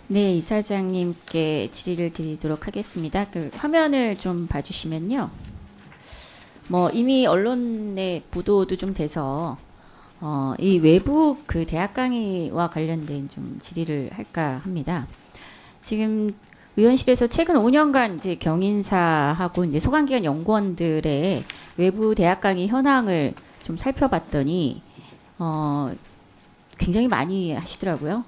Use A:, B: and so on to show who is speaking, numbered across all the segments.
A: 네, 이사장님께 질의를 드리도록 하겠습니다. 그 화면을 좀 봐주시면요. 뭐 이미 언론의 보도도 좀 돼서 이 외부 그 대학 강의와 관련된 좀 질의를 할까 합니다. 지금 의원실에서 최근 5년간 이제 경인사하고 이제 소강기관 연구원들의 외부 대학 강의 현황을 좀 살펴봤더니 굉장히 많이 하시더라고요.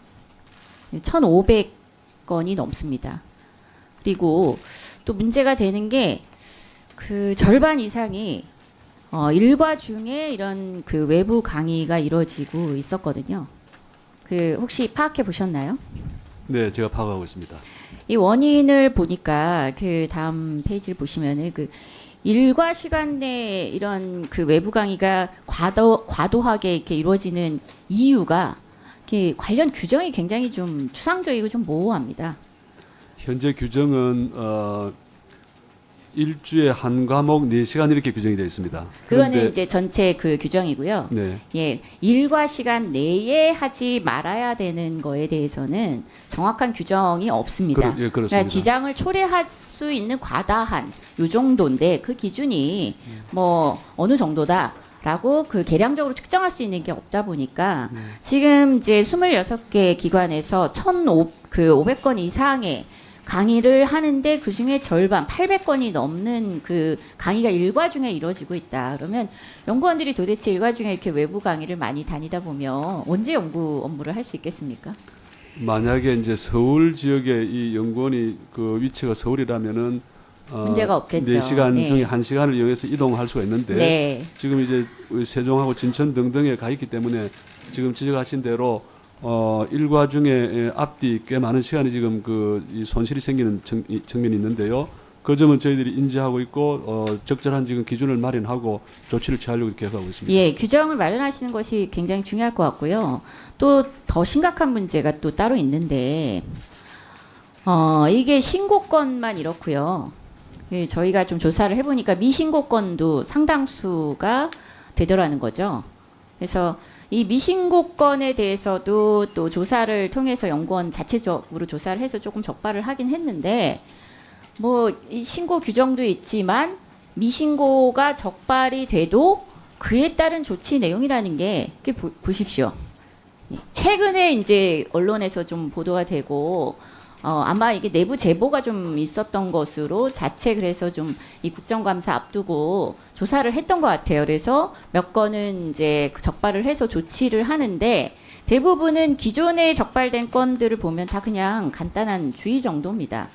A: 1,500건이 넘습니다. 그리고 또 문제가 되는 게 그 절반 이상이 일과 중에 이런 그 외부 강의가 이루어지고 있었거든요. 그 혹시 파악해 보셨나요?
B: 네, 제가 파악하고 있습니다.
A: 이 원인을 보니까 그 다음 페이지를 보시면은 그 일과 시간 내에 이런 그 외부 강의가 과도하게 이렇게 이루어지는 이유가 관련 규정이 굉장히 좀 추상적이고 좀 모호합니다.
B: 현재 규정은 일주에 한 과목 4시간 이렇게 규정이 되어 있습니다.
A: 그거는
B: 그런데,
A: 이제 전체 그 규정이고요.
B: 네,
A: 예, 일과 시간 내에 하지 말아야 되는 거에 대해서는 정확한 규정이 없습니다.
B: 예, 그렇습니다.
A: 그러니까 지장을 초래할 수 있는 과다한 요 정도인데 그 기준이 뭐 어느 정도다라고 그 계량적으로 측정할 수 있는 게 없다 보니까 지금 이제 26개 기관에서 1,500건 이상의 강의를 하는데 그 중에 절반 800건이 넘는 그 강의가 일과 중에 이루어지고 있다. 그러면 연구원들이 도대체 일과 중에 이렇게 외부 강의를 많이 다니다 보면 언제 연구 업무를 할 수 있겠습니까?
B: 만약에 이제 서울 지역에 이 연구원이 그 위치가 서울이라면은
A: 문제가 없겠죠.
B: 4시간
A: 네.
B: 중에 1시간을 이용해서 이동할 수가 있는데
A: 네.
B: 지금 이제 세종하고 진천 등등에 가 있기 때문에 지금 지적하신 대로 일과 중에 앞뒤 꽤 많은 시간이 지금 이 손실이 생기는 측면이 있는데요. 그 점은 저희들이 인지하고 있고 적절한 지금 기준을 마련하고 조치를 취하려고 계획하고 있습니다.
A: 예, 규정을 마련하시는 것이 굉장히 중요할 것 같고요. 또 더 심각한 문제가 또 따로 있는데 이게 신고건만 이렇고요. 예, 저희가 좀 조사를 해보니까 미신고건도 상당수가 되더라는 거죠. 그래서 이 미신고건에 대해서도 또 조사를 통해서 연구원 자체적으로 조사를 해서 조금 적발을 하긴 했는데 뭐 이 신고 규정도 있지만 미신고가 적발이 돼도 그에 따른 조치 내용이라는 게 보십시오. 최근에 이제 언론에서 좀 보도가 되고 아마 이게 내부 제보가 좀 있었던 것으로 자체 그래서 좀 이 국정감사 앞두고 조사를 했던 것 같아요. 그래서 몇 건은 이제 적발을 해서 조치를 하는데 대부분은 기존에 적발된 건들을 보면 다 그냥 간단한 주의 정도입니다.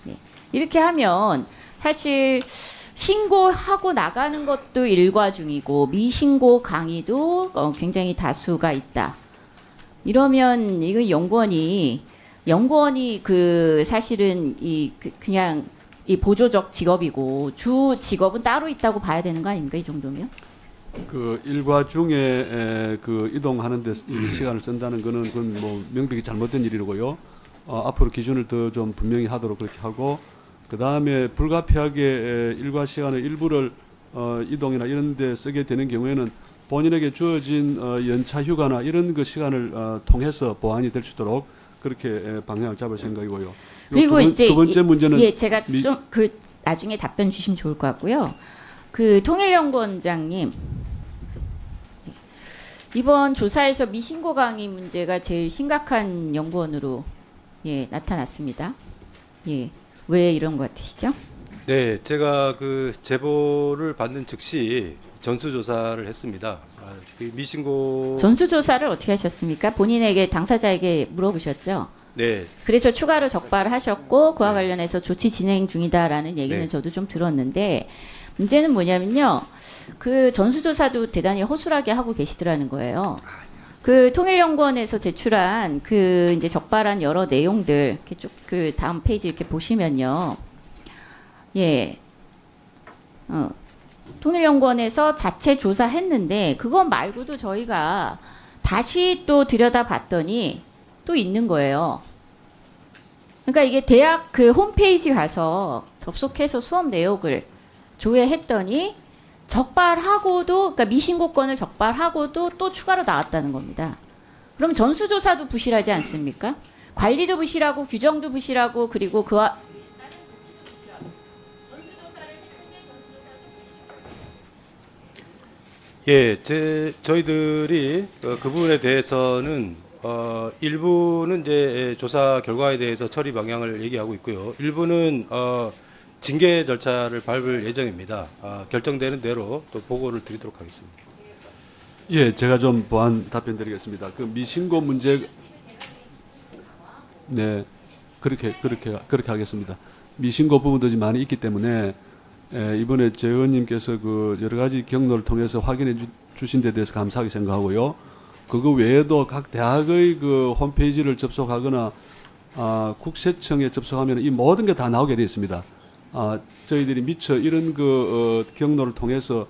A: 네. 이렇게 하면 사실 신고하고 나가는 것도 일과 중이고 미신고 강의도 굉장히 다수가 있다. 이러면 이거 연구원이 그 사실은 그냥 이 보조적 직업이고 주 직업은 따로 있다고 봐야 되는 거 아닙니까? 이 정도면?
B: 그 일과 중에 그 이동하는데 이 시간을 쓴다는 거는 그건 뭐 명백히 잘못된 일이고요. 앞으로 기준을 더 좀 분명히 하도록 그렇게 하고 그 다음에 불가피하게 일과 시간의 일부를 이동이나 이런 데 쓰게 되는 경우에는 본인에게 주어진 연차 휴가나 이런 그 시간을 통해서 보완이 될 수 있도록 그렇게 방향을 잡을 생각이고요.
A: 그리고 이제
B: 두 번째 문제는
A: 예, 제가 좀 그 나중에 답변 주시면 좋을 것 같고요. 그 통일연구원장님 이번 조사에서 미신고 강의 문제가 제일 심각한 연구원으로 나타났습니다. 예, 왜 이런 것 같으시죠?
C: 네, 제가 그 제보를 받는 즉시 전수조사를 했습니다. 그 미신고.
A: 전수조사를 어떻게 하셨습니까? 본인에게 당사자에게 물어보셨죠?
C: 네,
A: 그래서 추가로 적발을 하셨고 그와 관련해서 조치 진행 중이다라는 얘기는
C: 네.
A: 저도 좀 들었는데 문제는 뭐냐면요. 그 전수조사도 대단히 허술하게 하고 계시더라는 거예요. 그 통일연구원에서 제출한 그 이제 적발한 여러 내용들 이렇게 쭉 그 다음 페이지 이렇게 보시면요. 예. 통일연구원에서 자체 조사했는데 그거 말고도 저희가 다시 또 들여다봤더니 또 있는 거예요. 그러니까 이게 대학 그 홈페이지 가서 접속해서 수업 내역을 조회했더니 적발하고도 그러니까 미신고건을 적발하고도 또 추가로 나왔다는 겁니다. 그럼 전수조사도 부실하지 않습니까? 관리도 부실하고 규정도 부실하고 그리고 그와
C: 예, 저희들이 그 부분에 대해서는 일부는 이제 조사 결과에 대해서 처리 방향을 얘기하고 있고요. 일부는 징계 절차를 밟을 예정입니다. 결정되는 대로 또 보고를 드리도록 하겠습니다.
B: 예, 제가 좀 보완 답변드리겠습니다. 그 미신고 문제, 네, 그렇게 하겠습니다. 미신고 부분도 좀 많이 있기 때문에 이번에 제 의원님께서 그 여러 가지 경로를 통해서 확인해 주신 데 대해서 감사하게 생각하고요. 그거 외에도 각 대학의 그 홈페이지를 접속하거나 국세청에 접속하면 이 모든 게 다 나오게 되어 있습니다. 저희들이 미처 이런 그 경로를 통해서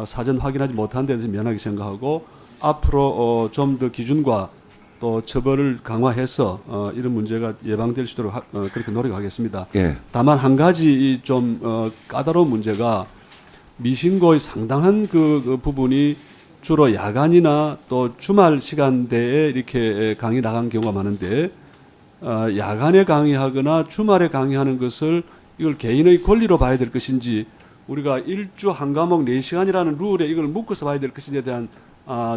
B: 사전 확인하지 못한 데 대해서 미안하게 생각하고 앞으로 좀 더 기준과 또 처벌을 강화해서 이런 문제가 예방될 수 있도록 그렇게 노력하겠습니다.
D: 예.
B: 다만 한 가지 좀 까다로운 문제가 미신고의 상당한 그 부분이 주로 야간이나 또 주말 시간대에 이렇게 강의 나간 경우가 많은데 야간에 강의하거나 주말에 강의하는 것을 이걸 개인의 권리로 봐야 될 것인지 우리가 일주 한 과목 4시간이라는 룰에 이걸 묶어서 봐야 될 것인지에 대한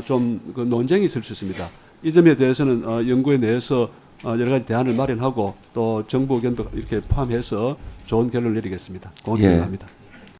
B: 좀 그 논쟁이 있을 수 있습니다. 이 점에 대해서는 연구에 내에서 여러 가지 대안을 마련하고 또 정부 의견도 이렇게 포함해서 좋은 결론을 내리겠습니다. 고맙습니다.